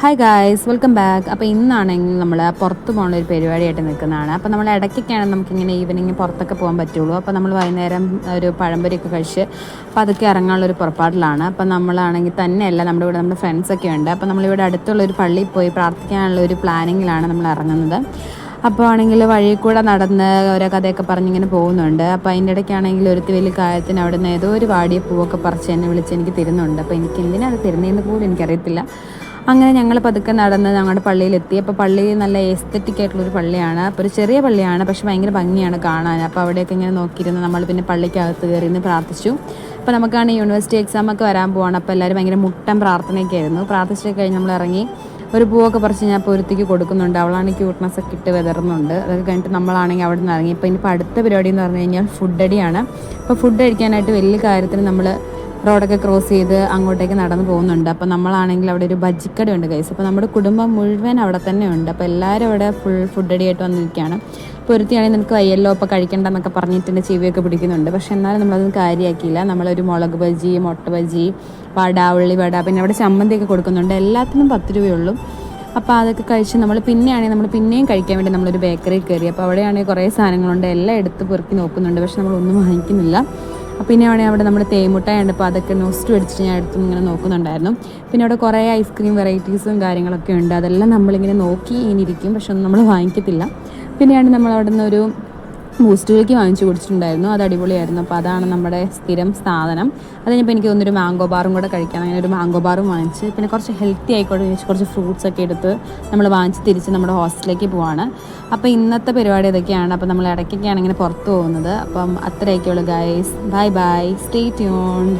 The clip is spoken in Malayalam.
Hi guys, welcome back. അപ്പോൾ ഇന്നാണെങ്കിൽ നമ്മൾ പുറത്ത് പോകുന്ന ഒരു പരിപാടിയായിട്ട് നിൽക്കുന്നതാണ്. അപ്പോൾ നമ്മൾ ഇടയ്ക്കൊക്കെയാണ് നമുക്കിങ്ങനെ ഈവനിങ് പുറത്തൊക്കെ പോകാൻ പറ്റുള്ളൂ. അപ്പോൾ നമ്മൾ വൈകുന്നേരം ഒരു പഴംപൊരിയൊക്കെ കഴിച്ച് അപ്പോൾ അതൊക്കെ ഇറങ്ങാനുള്ളൊരു പുറപ്പാടിലാണ്. അപ്പോൾ നമ്മളാണെങ്കിൽ തന്നെയല്ല, നമ്മുടെ ഇവിടെ നമ്മുടെ ഫ്രണ്ട്സൊക്കെ ഉണ്ട്. അപ്പോൾ നമ്മളിവിടെ അടുത്തുള്ളൊരു പള്ളിയിൽ പോയി പ്രാർത്ഥിക്കാനുള്ള ഒരു പ്ലാനിങ്ങിലാണ് നമ്മൾ ഇറങ്ങുന്നത്. അപ്പോൾ ആണെങ്കിൽ വഴിയിൽ കൂടെ നടന്ന് ഓരോ കഥയൊക്കെ പറഞ്ഞിങ്ങനെ പോകുന്നുണ്ട്. അപ്പോൾ അതിൻ്റെ ഇടയ്ക്കാണെങ്കിൽ ഒരുത്തി വലിയ കാര്യത്തിന് അവിടെ നിന്ന് ഏതോ ഒരു വാടിയ പൂവൊക്കെ പറിച്ച് എന്നെ വിളിച്ച് എനിക്ക് തരുന്നുണ്ട്. അപ്പോൾ എനിക്ക് എന്തിനാണ് അത് തരുന്നതെന്ന് പോലും എനിക്കറിയത്തില്ല. അങ്ങനെ ഞങ്ങൾ പതുക്കെ നടന്ന് ഞങ്ങളുടെ പള്ളിയിലെത്തി. അപ്പോൾ പള്ളി നല്ല എസ്തറ്റിക് ആയിട്ടുള്ളൊരു പള്ളിയാണ്. അപ്പോൾ ഒരു ചെറിയ പള്ളിയാണ്, പക്ഷെ ഭയങ്കര ഭംഗിയാണ് കാണാൻ. അപ്പോൾ അവിടെയൊക്കെ ഇങ്ങനെ നോക്കിയിരുന്ന് നമ്മൾ പിന്നെ പള്ളിക്കകത്ത് കയറി നിന്ന് പ്രാർത്ഥിച്ചു. അപ്പോൾ നമുക്കാണ് യൂണിവേഴ്സിറ്റി എക്സാമൊക്കെ വരാൻ പോവാണ്. അപ്പോൾ എല്ലാവരും ഭയങ്കര മുട്ടൻ പ്രാർത്ഥനയൊക്കെ ആയിരുന്നു. പ്രാർത്ഥിച്ചൊക്കെ കഴിഞ്ഞ് നമ്മൾ ഇറങ്ങി ഒരു പൂവൊക്കെ പറിച്ച് ഞാൻ ഇപ്പോൾ ഒരുത്തിക്ക് കൊടുക്കുന്നുണ്ട്. അവളാണെങ്കിൽ ക്യൂട്ട്നെസ്സൊക്കെ ഇട്ട് വിതറുന്നുണ്ട്. അതൊക്കെ കഴിഞ്ഞിട്ട് നമ്മളാണെങ്കിൽ അവിടെ നിന്ന് ഇറങ്ങി. ഇപ്പോൾ ഇനിയിപ്പോൾ അടുത്ത പരിപാടി എന്ന് പറഞ്ഞു കഴിഞ്ഞാൽ ഫുഡ് അടിയാണ്. അപ്പോൾ ഫുഡ് കഴിക്കാനായിട്ട് വലിയ കാര്യത്തിന് നമ്മൾ റോഡൊക്കെ ക്രോസ് ചെയ്ത് അങ്ങോട്ടേക്ക് നടന്ന് പോകുന്നുണ്ട്. അപ്പോൾ നമ്മളാണെങ്കിൽ അവിടെ ഒരു ബജ്ജിക്കട ഉണ്ട് ഗൈസ്. അപ്പോൾ നമ്മുടെ കുടുംബം മുഴുവൻ അവിടെ തന്നെ ഉണ്ട്. അപ്പോൾ എല്ലാവരും അവിടെ ഫുൾ ഫുഡ് അടിയായിട്ട് വന്നിരിക്കുകയാണ്. ഇപ്പോൾ ഒരുത്തിയാണെങ്കിൽ നിനക്ക് വയ്യല്ലോ അപ്പോൾ കഴിക്കണ്ടെന്നൊക്കെ പറഞ്ഞിട്ട് എൻ്റെ ചെവിയൊക്കെ പിടിക്കുന്നുണ്ട്. പക്ഷേ എന്നാലും നമ്മളതൊന്നും കാര്യമാക്കിയില്ല. നമ്മളൊരു മുളക് ബജി, മുട്ട ബജി, വട, ഉള്ളി വട, പിന്നെ അവിടെ ചമ്മന്തിയൊക്കെ കൊടുക്കുന്നുണ്ട്. എല്ലാത്തിനും 10 രൂപയുള്ളൂ. അപ്പോൾ അതൊക്കെ കഴിച്ച് നമ്മൾ പിന്നെയും കഴിക്കാൻ വേണ്ടി നമ്മളൊരു ബേക്കറിയിൽ കയറി. അപ്പോൾ അവിടെയാണെങ്കിൽ കുറേ സാധനങ്ങളുണ്ട്. എല്ലാം എടുത്ത് പെറുക്കി നോക്കുന്നുണ്ട്, പക്ഷെ നമ്മളൊന്നും വാങ്ങിക്കുന്നില്ല. പിന്നെ ആണെങ്കിൽ അവിടെ നമ്മൾ തേമുട്ടായുണ്ട്. അപ്പോൾ അതൊക്കെ നോസ്റ്റ് മേടിച്ചിട്ട് ഞാൻ എടുത്ത് ഇങ്ങനെ നോക്കുന്നുണ്ടായിരുന്നു. പിന്നെ അവിടെ കുറേ ഐസ്ക്രീം വെറൈറ്റീസും കാര്യങ്ങളൊക്കെ ഉണ്ട്. അതെല്ലാം നമ്മളിങ്ങനെ നോക്കി ഇങ്ങനെ ഇരിക്കും, പക്ഷെ ഒന്നും നമ്മൾ വാങ്ങിക്കത്തില്ല. പിന്നെയാണ് നമ്മൾ അവിടെ നിന്ന് ഒരു ബൂസ്റ്റ് മിൽക്ക് വാങ്ങിച്ച് കുടിച്ചിട്ടുണ്ടായിരുന്നു. അത് അടിപൊളിയായിരുന്നു. അപ്പോൾ അതാണ് നമ്മുടെ സ്ഥിരം സാധനം. അത് കഴിഞ്ഞപ്പോൾ എനിക്ക് തോന്നുന്നൊരു മാംഗോ ബാറും കൂടെ കഴിക്കാം. അങ്ങനെ ഒരു മാംഗോ ബാറും വാങ്ങിച്ച് പിന്നെ കുറച്ച് ഹെൽത്തി ആയിക്കോട്ടെ കുറച്ച് ഫ്രൂട്ട്സൊക്കെ എടുത്ത് നമ്മൾ വാങ്ങിച്ച് തിരിച്ച് നമ്മുടെ ഹോസ്റ്റലിലേക്ക് പോവാണ്. അപ്പോൾ ഇന്നത്തെ പരിപാടി ഇതൊക്കെയാണ്. അപ്പോൾ നമ്മൾ ഇടയ്ക്കൊക്കെയാണ് ഇങ്ങനെ പുറത്ത് പോകുന്നത്. അപ്പം അത്രയൊക്കെയുള്ളൂ guys. Bye bye, stay tuned.